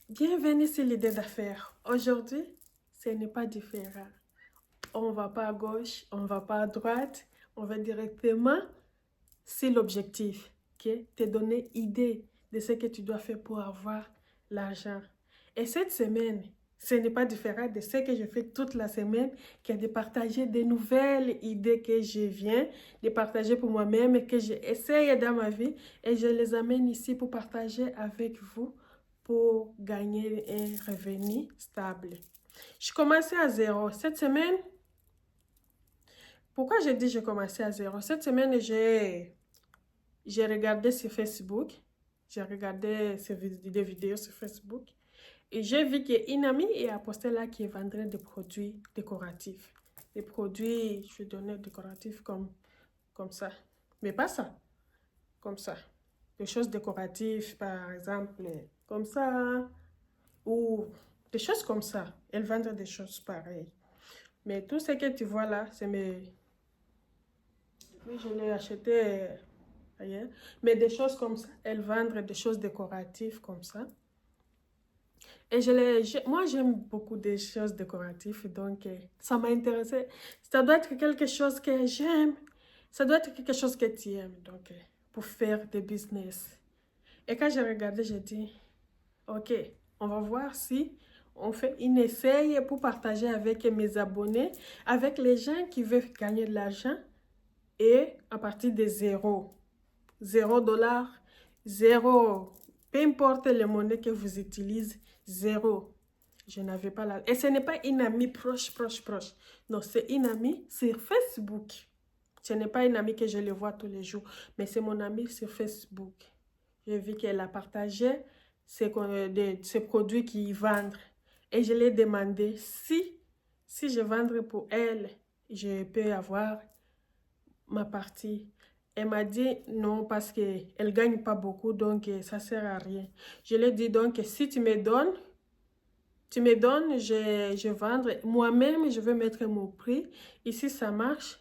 Bienvenue sur l'idée d'affaires. Aujourd'hui, ce n'est pas différent. On ne va pas à gauche, on ne va pas à droite, on va directement sur l'objectif, qui est te donner idée de ce que tu dois faire pour avoir l'argent. Et cette semaine, ce n'est pas différent de ce que je fais toute la semaine, qui est de partager des nouvelles idées que je viens de partager pour moi-même et que j'ai essayé dans ma vie et je les amène ici pour partager avec vous pour gagner un revenu stable. Je commençais à zéro. Cette semaine, pourquoi j'ai dit j'ai commencé à zéro? Cette semaine, j'ai regardé sur Facebook, j'ai regardé des vidéos sur Facebook et j'ai vu qu'une amie a posté là qui vendrait des produits décoratifs. Des produits, je vais donner décoratifs comme ça. Mais pas ça, comme ça. Des choses décoratives, par exemple, comme ça, ou des choses comme ça. Elle vendrait des choses pareilles. Mais tout ce que tu vois là, c'est mes... Oui, je l'ai acheté ailleurs. Mais des choses comme ça, elle vendrait des choses décoratives comme ça. Et moi, j'aime beaucoup des choses décoratives, donc ça m'a intéressé. Ça doit être quelque chose que j'aime. Ça doit être quelque chose que tu aimes, donc pour faire des business. Et quand j'ai regardé, j'ai dit, ok, on va voir si on fait une essai pour partager avec mes abonnés, avec les gens qui veulent gagner de l'argent et à partir de zéro. $0, zéro. Peu importe les monnaies que vous utilisez, zéro. Je n'avais pas là. Et ce n'est pas une amie proche. Non, c'est une amie sur Facebook. Ce n'est pas une amie que je le vois tous les jours, mais c'est mon amie sur Facebook. J'ai vu qu'elle a partagé ses produits qu'ils vendent. Et je lui ai demandé si je vendrais pour elle, je peux avoir ma partie. Elle m'a dit non parce qu'elle ne gagne pas beaucoup, donc ça ne sert à rien. Je lui ai dit donc si tu me donnes, je vendre. Moi-même, je vais mettre mon prix. Et si ça marche,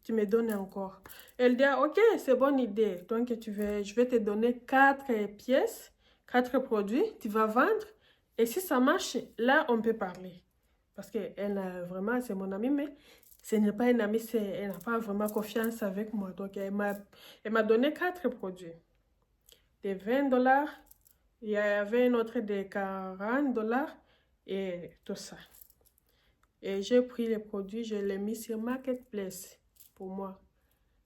tu me donnes encore. Elle dit, ok, c'est bonne idée. Donc, je vais te donner 4 pièces, 4 produits, tu vas vendre. Et si ça marche, là, on peut parler. Parce qu'elle, vraiment, c'est mon amie, mais ce n'est pas une amie, elle n'a pas vraiment confiance avec moi. Donc, elle m'a donné 4 produits. De $20, il y avait un autre de $40 et tout ça. Et j'ai pris les produits, je les ai mis sur Marketplace pour moi.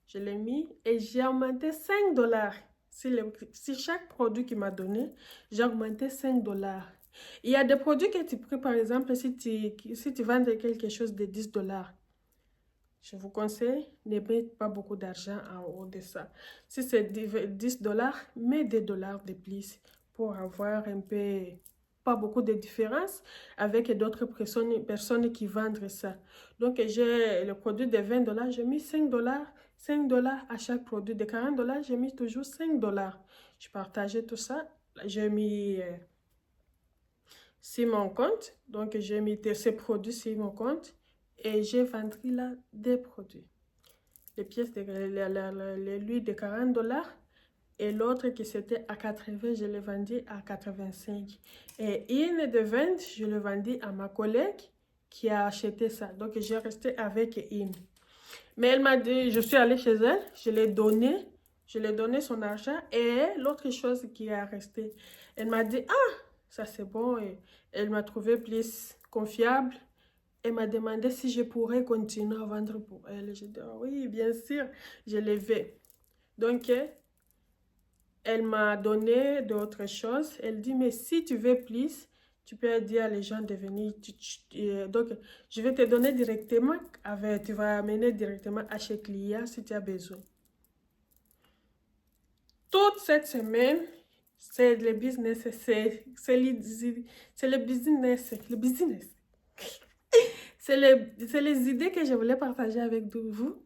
Je l'ai mis et j'ai augmenté $5. Si chaque produit qu'il m'a donné, j'ai augmenté $5. Il y a des produits que tu prends, par exemple, si tu vends quelque chose de $10, je vous conseille, ne mets pas beaucoup d'argent en haut de ça. Si c'est $10, mets des dollars de plus pour avoir un peu, pas beaucoup de différence avec d'autres personnes qui vendent ça. Donc, j'ai le produit de $20, j'ai mis $5, $5 à chaque produit. De $40, j'ai mis toujours $5. Je partageais tout ça. J'ai mis sur mon compte. Donc, j'ai mis ces produits sur mon compte et j'ai vendu là des produits. Les pièces de l'huile de $40 et l'autre qui c'était à 80, je l'ai vendu à 85. Et une de 20, je l'ai vendu à ma collègue qui a acheté ça. Donc, j'ai resté avec une. Mais elle m'a dit, je suis allée chez elle, je l'ai donné son argent et l'autre chose qui a resté, elle m'a dit, ah, ça c'est bon. Et elle m'a trouvé plus confiable. Elle m'a demandé si je pourrais continuer à vendre pour elle. J'ai dit, ah oui, bien sûr, je l'ai fait. Donc, elle m'a donné d'autres choses. Elle dit, mais si tu veux plus, tu peux dire à les gens de venir. Donc, je vais te donner directement, tu vas amener directement à chez client si tu as besoin. Toute cette semaine, c'est le business, c'est le business, le business. C'est les idées que je voulais partager avec vous.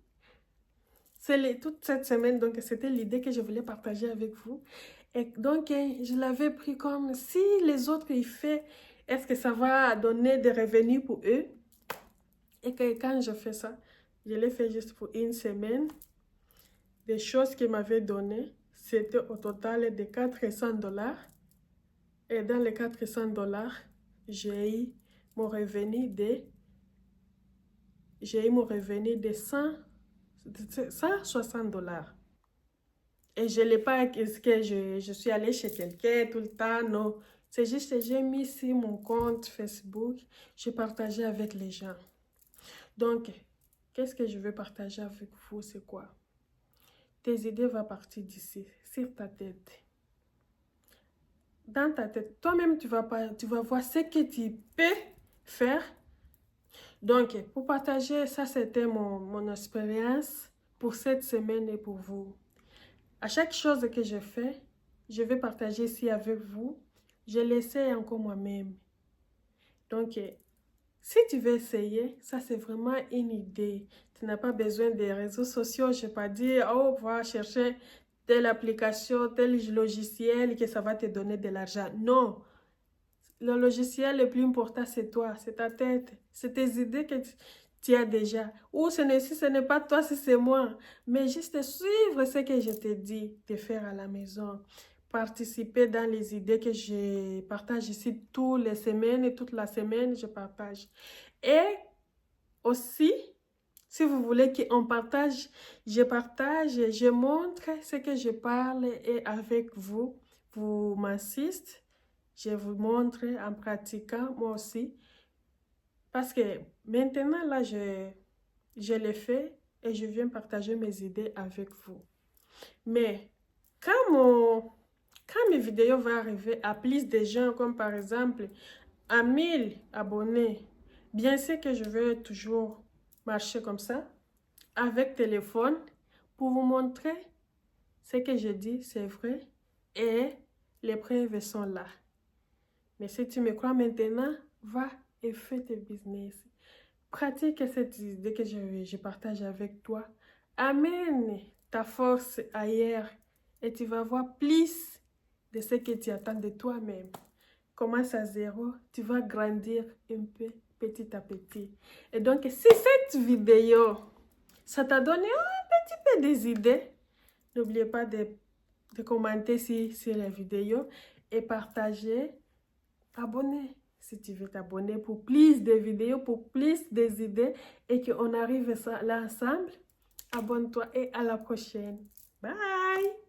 Toute cette semaine, donc c'était l'idée que je voulais partager avec vous. Et donc, je l'avais pris comme si les autres y font, est-ce que ça va donner des revenus pour eux? Et que quand je fais ça, je l'ai fait juste pour une semaine. Des choses qu'ils m'avaient données, c'était au total de $400. Et dans les 400 $, j'ai eu mon revenu de 160 $. Et je n'ai pas que je suis allée chez quelqu'un tout le temps, non. C'est juste que j'ai mis sur mon compte Facebook, je partageais avec les gens. Donc, qu'est-ce que je veux partager avec vous, c'est quoi? Tes idées vont partir d'ici, sur ta tête. Dans ta tête, toi-même, tu vas voir ce que tu peux faire. Donc, pour partager, ça c'était mon expérience pour cette semaine et pour vous. À chaque chose que je fais, je vais partager ici avec vous. Je l'essaie encore moi-même. Donc, si tu veux essayer, ça c'est vraiment une idée. Tu n'as pas besoin des réseaux sociaux. Je ne vais pas dire, oh, va chercher telle application, tel logiciel que ça va te donner de l'argent. Non. Le logiciel le plus important, c'est toi, c'est ta tête, c'est tes idées que tu as déjà. Ou si ce n'est pas toi, si c'est moi. Mais juste suivre ce que je te dis de faire à la maison. Participer dans les idées que je partage ici toutes les semaines et toute la semaine, je partage. Et aussi, si vous voulez qu'on partage, je montre ce que je parle et avec vous, vous m'assistez. Je vous montre en pratiquant moi aussi. Parce que maintenant, là, je l'ai fait et je viens partager mes idées avec vous. Mais quand mes vidéos vont arriver à plus de gens, comme par exemple à 1000 abonnés, bien sûr que je vais toujours marcher comme ça, avec téléphone, pour vous montrer ce que je dis, c'est vrai, et les preuves sont là. Mais si tu me crois maintenant, va et fais tes business. Pratique cette idée que je partage avec toi. Amène ta force ailleurs et tu vas voir plus de ce que tu attends de toi-même. Commence à zéro, tu vas grandir un peu petit à petit. Et donc, si cette vidéo, ça t'a donné un petit peu des idées, n'oubliez pas de commenter sur la vidéo et partager. Abonner si tu veux t'abonner pour plus de vidéos, pour plus des idées et qu'on arrive là ensemble. Abonne-toi et à la prochaine. Bye!